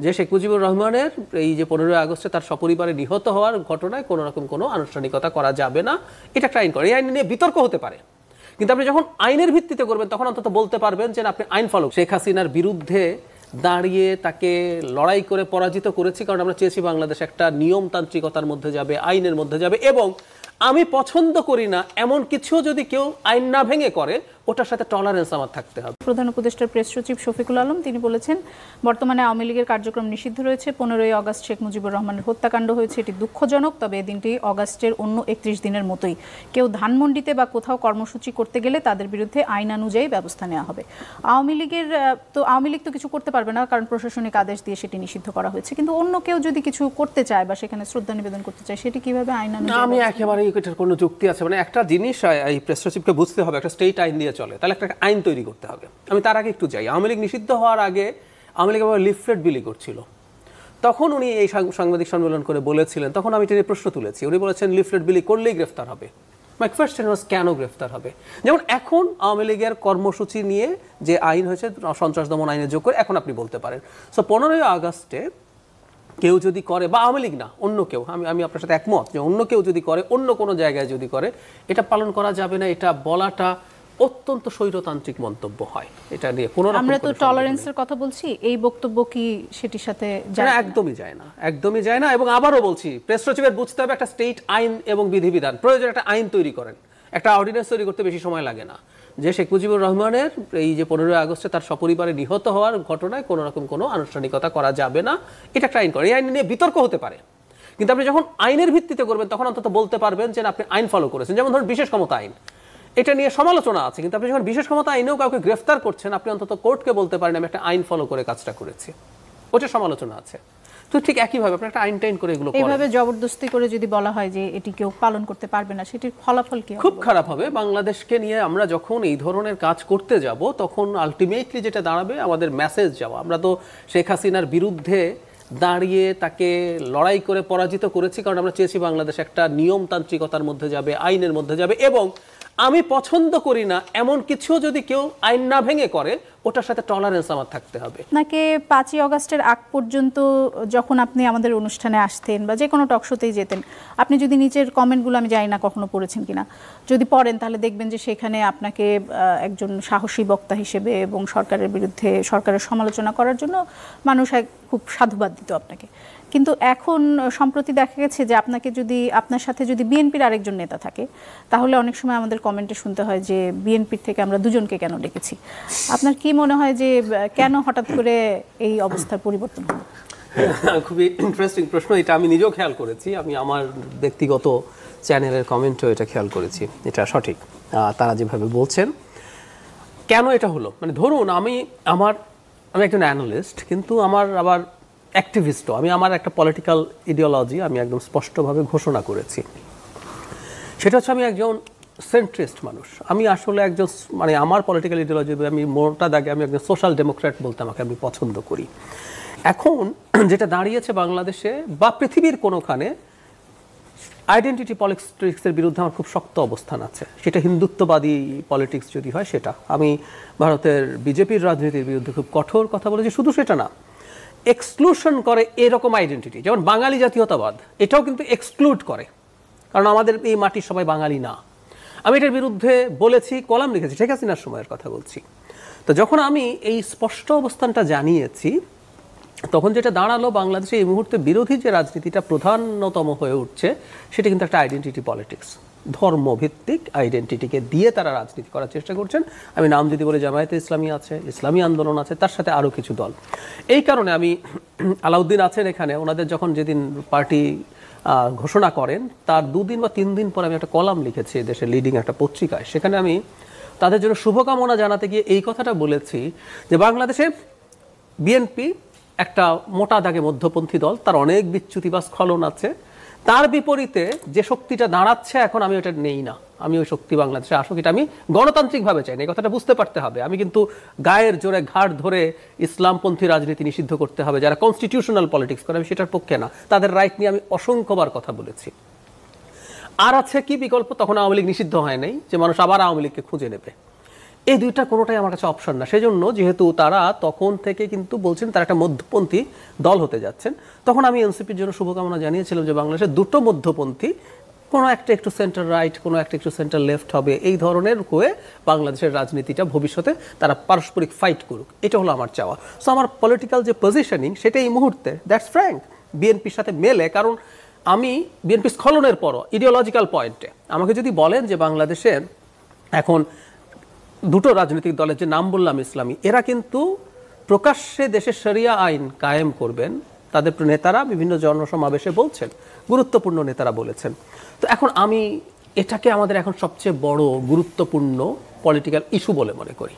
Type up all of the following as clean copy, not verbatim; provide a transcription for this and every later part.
যে শেখ মুজিবুর রহমানের এই যে 15 আগস্টে তার সপরিবারে নিহত হওয়ার ঘটনায় কোনো রকম কোনো আনুষ্ঠানিকতা করা যাবে না, এটা একটা আইন করে। এই আইন নিয়ে বিতর্ক হতে পারে, কিন্তু আপনি যখন আইনের ভিত্তিতে করবেন তখন অন্তত বলতে পারবেন যে আপনি আইন ফলো। শেখ হাসিনার বিরুদ্ধে দাঁড়িয়ে তাকে লড়াই করে পরাজিত করেছি কারণ আমরা চেয়েছি বাংলাদেশ একটা নিয়মতান্ত্রিকতার মধ্যে যাবে, আইনের মধ্যে যাবে, এবং আমি পছন্দ করি না এমন কিছু যদি কেউ আইন না ভেঙে করে ওটার সাথে টলারেন্স আমার থাকতে হবে। প্রধান উপদেষ্টার প্রেস সচিব শফিকুল আলম তিনি বলেছেন, বর্তমানে আওয়ামী লীগের কার্যক্রম নিষিদ্ধ রয়েছে। 15ই আগস্ট শেখ মুজিবুর রহমানের হত্যাকাণ্ড হয়েছে, এটি দুঃখজনক, তবে এই দিনটি অগাস্টের অন্য 31 দিনের মতোই। কেউ ধানমন্ডিতে বা কোথাও কর্মসূচি করতে গেলে তাদের বিরুদ্ধে আইন অনুযায়ী ব্যবস্থা নেওয়া হবে। আওয়ামী লীগ তো কিছু করতে পারবে না, কারণ প্রশাসনিক আদেশ দিয়ে সেটি নিষিদ্ধ করা হয়েছে, কিন্তু অন্য কেউ যদি কিছু করতে চায় বা সেখানে শ্রদ্ধা নিবেদন করতে চায় সেটি কিভাবে আইন অনুযায়ী? আমি একেবারে এটার কোনো যুক্তি আছে? মানে একটা জিনিস এই প্রেস সচিবকে বুঝতে হবে, একটা স্টেট আইন দিয়ে চলে, তাহলে একটা আইন তৈরি করতে হবে। আমি তার আগে একটু যাই, আওয়ামী লীগ নিষিদ্ধ হওয়ার আগে আওয়ামী লীগ লিফলেট বিলি করছিল, তখন উনি এই সাংবাদিক সম্মেলন করে বলেছিলেন, তখন আমি এটা নিয়ে প্রশ্ন তুলেছি, উনি বলেছেন লিফলেট বিলি করলেই গ্রেফতার হবে। মাই কোয়েশ্চেন ওয়াজ কেন গ্রেফতার হবে? যেমন এখন আওয়ামী লীগের কর্মসূচি নিয়ে যে আইন হয়েছে সন্ত্রাস দমন আইনে যোগ করে এখন আপনি বলতে পারেন। সো 15ই আগস্টে কেউ যদি করে, বা আওয়ামী লীগ না অন্য কেউ, আমি আপনার সাথে একমত যে অন্য কেউ যদি করে, অন্য কোনো জায়গায় যদি করে, এটা পালন করা যাবে না, এটা বলাটা অত্যন্ত স্বৈরতান্ত্রিক মন্তব্য হয়। এটা নিয়ে কোনো রকম আমরা তো টলারেন্সের কথা বলছি, এই বক্তব্য কি সেটির সাথে যায় না? একদমই যায় না, একদমই যায় না। এবং আবারও বলছি, প্রেস সচিবের বুঝতে হবে একটা স্টেট আইন এবং বিধিবিধান প্রয়োজন, একটা আইন তৈরি করেন, একটা অর্ডিন্যান্স তৈরি করতে বেশি সময় লাগে না। যে শেখ মুজিবুর রহমানের এই যে 15 আগস্টে তার সপরিবারে নিহত হওয়ার ঘটনায় কোনো রকম কোনো আনুষ্ঠানিকতা করা যাবে না, এটা একটা আইন করে। এই আইন নিয়ে বিতর্ক হতে পারে, কিন্তু আপনি যখন আইনের ভিত্তিতে করবেন তখন অন্তত বলতে পারবেন যে আপনি আইন ফলো করেছেন। যেমন ধরুন বিশেষ ক্ষমতা আইন, এটা নিয়ে সমালোচনা আছে, কিন্তু আপনি যখন বিশেষ ক্ষমতা আইনেও কাউকে গ্রেফতার করছেন, আপনি অন্তত কোর্টকে বলতে পারেন আমি একটা আইন ফলো করে কাজটা করেছি, ওটা সমালোচনা আছে। তো ঠিক একইভাবে আপনি একটা আইন টাইন করে এগুলো করেন। এইভাবে জবরদস্তি করে যদি বলা হয় যে এটি কেউ পালন করতে পারবে না, সেটির ফলাফল কি হবে? খুব খারাপ হবে। বাংলাদেশকে নিয়ে আমরা যখন এই ধরনের কাজ করতে যাব তখন আলটিমেটলি যেটা দাঁড়াবে আমাদের মেসেজ যাওয়া, আমরা তো শেখ হাসিনার বিরুদ্ধে দাঁড়িয়ে তাকে লড়াই করে পরাজিত করেছি কারণ আমরা চেয়েছি বাংলাদেশ একটা নিয়মতান্ত্রিকতার মধ্যে যাবে, আইনের মধ্যে যাবে, এবং আমি পছন্দ করি না এমন কিছু যদি কেউ আইন না ভেঙে করে ওটার সাথে টলারেন্স আমার থাকতে হবে। আপনাকে 5ই আগস্টের আগ পর্যন্ত যখন আপনি আমাদের অনুষ্ঠানে আসতেন বা যে কোনো টকশোতেই যেতেন, আপনি যদি নিচের কমেন্টগুলো, আমি জানি না কখনো পড়েছেন কিনা, যদি পড়েন তাহলে দেখবেন যে সেখানে আপনাকে একজন সাহসী বক্তা হিসেবে এবং সরকারের বিরুদ্ধে সরকারের সমালোচনা করার জন্য মানুষ খুব সাধুবাদ দিত আপনাকে। কিন্তু এখন সম্প্রতি দেখা গেছে যে আপনার সাথে যদি বিএনপির আরেকজন নেতা থাকে, তাহলে অনেক সময় আমাদের কমেন্টে শুনতে হয় যে বিএনপির থেকে আমরা দুজনকে কেন ডেকেছি। আপনার কি মনে হয় যে কেন হঠাৎ করে এই অবস্থার পরিবর্তন হলো? খুবই ইন্টারেস্টিং প্রশ্ন, এটা আমি নিজেও খেয়াল করেছি, আমি আমার ব্যক্তিগত চ্যানেলের কমেন্টেও এটা খেয়াল করেছি। এটা সঠিক, তারা যেভাবে বলছেন। কেন এটা হলো, মানে ধরুন আমি একজন অ্যানালিস্ট, কিন্তু আমার আবার অ্যাক্টিভিস্টও, আমি আমার একটা পলিটিক্যাল ইডিওলজি আমি একদম স্পষ্টভাবে ঘোষণা করেছি। সেটা হচ্ছে আমি একজন সেন্ট্রিস্ট মানুষ। আমি আসলে একজন, মানে আমার পলিটিক্যাল ইডিওলজি আমি মোটা দাগে আমি একজন সোশ্যাল ডেমোক্র্যাট বলতে আমাকে আমি পছন্দ করি। এখন যেটা দাঁড়িয়েছে বাংলাদেশে বা পৃথিবীর কোনোখানে, আইডেন্টিটি পলিটিক্সের বিরুদ্ধে আমার খুব শক্ত অবস্থান আছে। সেটা হিন্দুত্ববাদী পলিটিক্স যদি হয় সেটা, আমি ভারতের বিজেপির রাজনীতির বিরুদ্ধে খুব কঠোর কথা বলেছি। শুধু সেটা না, এক্সক্লুশন করে এরকম আইডেন্টিটি, যেমন বাঙালি জাতীয়তাবাদ, এটাও কিন্তু এক্সক্লুড করে, কারণ আমাদের এই মাটির সবাই বাঙালি না। আমি এটার বিরুদ্ধে বলেছি, কলাম লিখেছি, শেখ হাসিনার সময়ের কথা বলছি। তো যখন আমি এই স্পষ্ট অবস্থানটা জানিয়েছি, তখন যেটা দাঁড়ালো, বাংলাদেশে এই মুহূর্তে বিরোধী যে রাজনীতিটা প্রধানতম হয়ে উঠছে সেটা কিন্তু একটা আইডেন্টিটি পলিটিক্স, ধর্মভিত্তিক আইডেন্টিটিকে দিয়ে তারা রাজনীতি করার চেষ্টা করছেন। আমি নাম যদি বলি, জামায়াতে ইসলামী আছে, ইসলামী আন্দোলন আছে, তার সাথে আরও কিছু দল। এই কারণে আমি, আলাউদ্দিন আছেন এখানে, ওনাদের যখন যেদিন পার্টি ঘোষণা করেন তার 2 দিন বা 3 দিন পর আমি একটা কলাম লিখেছি দেশের লিডিং একটা পত্রিকায়। সেখানে আমি তাদের জন্য শুভকামনা জানাতে গিয়ে এই কথাটা বলেছি যে বাংলাদেশে বিএনপি একটা মোটা দাগে মধ্যপন্থী দল, তার অনেক বিচ্যুতি বা স্খলন আছে, তার বিপরীতে যে শক্তিটা দাঁড়াচ্ছে এখন আমি ওটা নেই না, আমি ওই শক্তি বাংলাদেশে আসুক, এটা আমি গণতান্ত্রিকভাবে চাই না। এই কথাটা বুঝতে পারতে হবে। আমি কিন্তু গায়ের জোরে ঘাট ধরে ইসলামপন্থী রাজনীতি নিষিদ্ধ করতে হবে, যারা কনস্টিটিউশনাল পলিটিক্স করে, আমি সেটার পক্ষে না। তাদের রাইট নিয়ে আমি অসংখ্যবার কথা বলেছি। আর আছে কি বিকল্প? তখন আওয়ামী লীগ নিষিদ্ধ হয় নাই যে মানুষ আবার আওয়ামী লীগকে খুঁজে নেবে। এই দুইটা কোনোটাই আমার কাছে অপশন না। সেজন্য যেহেতু তারা তখন থেকে কিন্তু বলছেন তারা একটা মধ্যপন্থী দল হতে যাচ্ছেন, তখন আমি এনসিপির জন্য শুভকামনা জানিয়েছিলাম যে বাংলাদেশে দুটো মধ্যপন্থী, কোনো একটা একটু সেন্টার রাইট, কোনো একটা একটু সেন্টার লেফট হবে, এই ধরনের হয়ে বাংলাদেশের রাজনীতিটা ভবিষ্যতে তারা পারস্পরিক ফাইট করুক, এটা হলো আমার চাওয়া। সো আমার পলিটিক্যাল যে পজিশনিং সেটা এই মুহূর্তে দ্যাটস ফ্র্যাঙ্ক বিএনপির সাথে মেলে, কারণ আমি বিএনপি স্খলনের পরও ইডিওলজিক্যাল পয়েন্টে আমাকে যদি বলেন যে বাংলাদেশে এখন দুটো রাজনৈতিক দলের যে নাম বললাম ইসলামী, এরা কিন্তু প্রকাশ্যে দেশের শরিয়া আইন কায়েম করবেন, তাদের নেতারা বিভিন্ন জনসমাবেশে বলছেন, গুরুত্বপূর্ণ নেতারা বলেছেন। তো এখন আমি এটাকে আমাদের এখন সবচেয়ে বড় গুরুত্বপূর্ণ পলিটিক্যাল ইস্যু বলে মনে করি।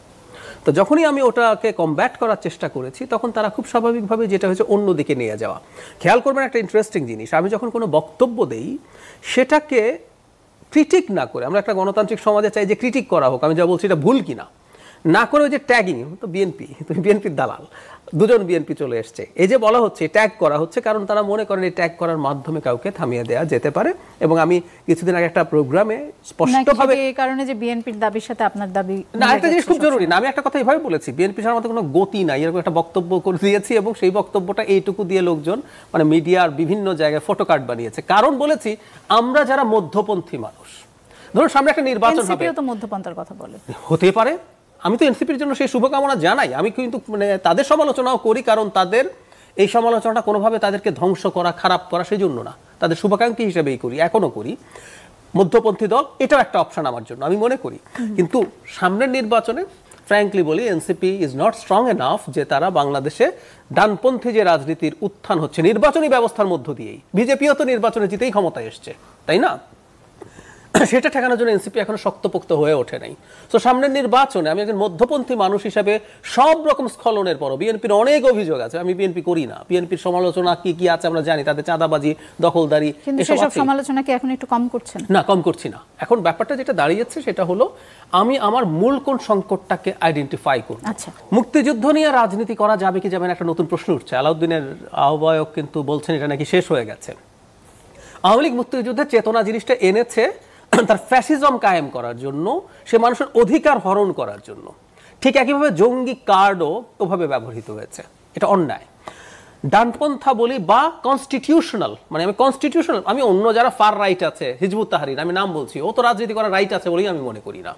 তো যখনই আমি ওটাকে কমব্যাট করার চেষ্টা করেছি, তখন তারা খুব স্বাভাবিকভাবে যেটা হয়েছে অন্যদিকে নিয়ে যাওয়া। খেয়াল করবেন একটা ইন্টারেস্টিং জিনিস, আমি যখন কোনো বক্তব্য দেই সেটাকে ক্রিটিক না করে, আমরা একটা গণতান্ত্রিক সমাজে চাই যে ক্রিটিক করা হোক, আমি যা বলছি এটা ভুল কিনা না করে ওই যে ট্যাগিং, তো বিএনপি, তুমি বিএনপির দালাল, দুজন বিএনপি চলে এসছে, এই যে বলা হচ্ছে ট্যাগ করা হচ্ছে, কারণ তারা মনে করেন এই ট্যাগ করার মাধ্যমে কাউকে থামিয়ে দেওয়া যেতে পারে। এবং আমি কিছুদিন আগে একটা প্রোগ্রামে স্পষ্টভাবে এই কারণে যে বিএনপির দাবির সাথে আপনার দাবি না, একটা জিনিস খুব জরুরি না, আমি একটা কথা এইভাবে বলেছি, বিএনপি সাধারণত কোনো গতি নাই এরকম একটা বক্তব্য করে দিয়েছি, এবং সেই বক্তব্যটা এইটুকু দিয়ে লোকজন মানে মিডিয়ার বিভিন্ন জায়গায় ফটোকার্ড বানিয়েছে। কারণ বলেছি আমরা যারা মধ্যপন্থী মানুষ, ধরুন সামনে একটা নির্বাচন হবে, এনসিপিও তো মধ্যপন্থার কথা বলে, হতে পারে, আমি তো এনসিপির জন্য সেই শুভকামনা জানাই, আমি কিন্তু মানে তাদের সমালোচনাও করি, কারণ তাদের এই সমালোচনাটা কোনোভাবে তাদেরকে ধ্বংস করা, খারাপ করা সেই জন্য না, তাদের শুভাকাঙ্ক্ষী হিসেবেই করি, এখনো করি। মধ্যপন্থী দল এটাও একটা অপশন আমার জন্য, আমি মনে করি। কিন্তু সামনের নির্বাচনে ফ্র্যাঙ্কলি বলি, NCP is not strong enough যে তারা বাংলাদেশে ডানপন্থী যে রাজনীতির উত্থান হচ্ছে নির্বাচনী ব্যবস্থার মধ্য দিয়েই, বিজেপিও তো নির্বাচনে জিতেই ক্ষমতায় এসছে, তাই না, সেটা ঠেকানোর জন্য এনসিপি এখনো শক্তপোক্ত হয়ে ওঠে নাই। তো সামনের নির্বাচনে আমি একজন মধ্যপন্থী মানুষ হিসেবে সব রকম স্খলনের পরও, বিএনপির অনেক অভিযোগ আছে, আমি বিএনপি করি না, বিএনপির সমালোচনা কি কি আছে আমরা জানি, তাদের চাঁদাবাজি, দখলদারি, কিন্তু সেসব সমালোচনা কি এখন একটু কম করছেন? না, কম করছি না। এখন ব্যাপারটা যেটা দাঁড়িয়েছে সেটা হলো আমি আমার মূল কোন সংকটটাকে আইডেন্টিফাই করব। আচ্ছা, মুক্তিযুদ্ধ নিয়ে রাজনীতি করা যাবে কি যাবে না একটা নতুন প্রশ্ন উঠছে। আলাউদ্দিনের আহ্বায়ক কিন্তু বলছেন এটা নাকি শেষ হয়ে গেছে। আওয়ামী লীগ মুক্তিযুদ্ধের চেতনা জিনিসটা এনেছে তার ফ্যাসিজম কায়েম করার জন্য, সে মানুষের অধিকার হরণ করার জন্য। ঠিক একইভাবে জঙ্গি কার্ডও ওভাবে ব্যবহৃত হয়েছে, এটা অন্যায়। ডানপন্থা বলি বা কনস্টিটিউশনাল, মানে আমি কনস্টিটিউশনাল, আমি অন্য যারা ফার রাইট আছে, হিজবুত তাহরির আমি নাম বলছি, ও তো রাজনীতি করার রাইট আছে বলেই আমি মনে করি না।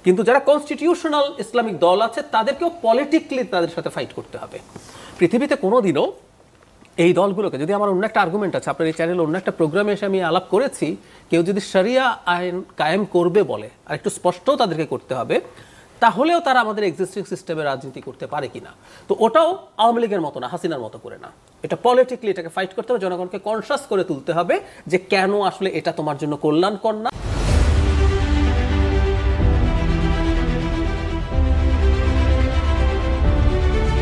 কিন্তু যারা কনস্টিটিউশনাল ইসলামিক দল আছে তাদেরকেও পলিটিক্যালি তাদের সাথে ফাইট করতে হবে। পৃথিবীতে কোনোদিনও এই দলগুলোকে, যদি আমার অন্য একটা আর্গুমেন্ট আছে, আপনার এই চ্যানেলে অন্য একটা প্রোগ্রামে এসে আমি আলাপ করেছি, কেউ যদি শরিয়া আইন কায়েম করবে বলে, আর একটু স্পষ্টও তাদেরকে করতে হবে, তাহলেও তারা আমাদের এক্সিস্টিং সিস্টেমে রাজনীতি করতে পারে কিনা। তো ওটাও আওয়ামী লীগের মতো না, হাসিনার মতো করে না, এটা পলিটিক্যালি এটাকে ফাইট করতে হবে, জনগণকে কনসাস করে তুলতে হবে যে কেন আসলে এটা তোমার জন্য কল্যাণকর না।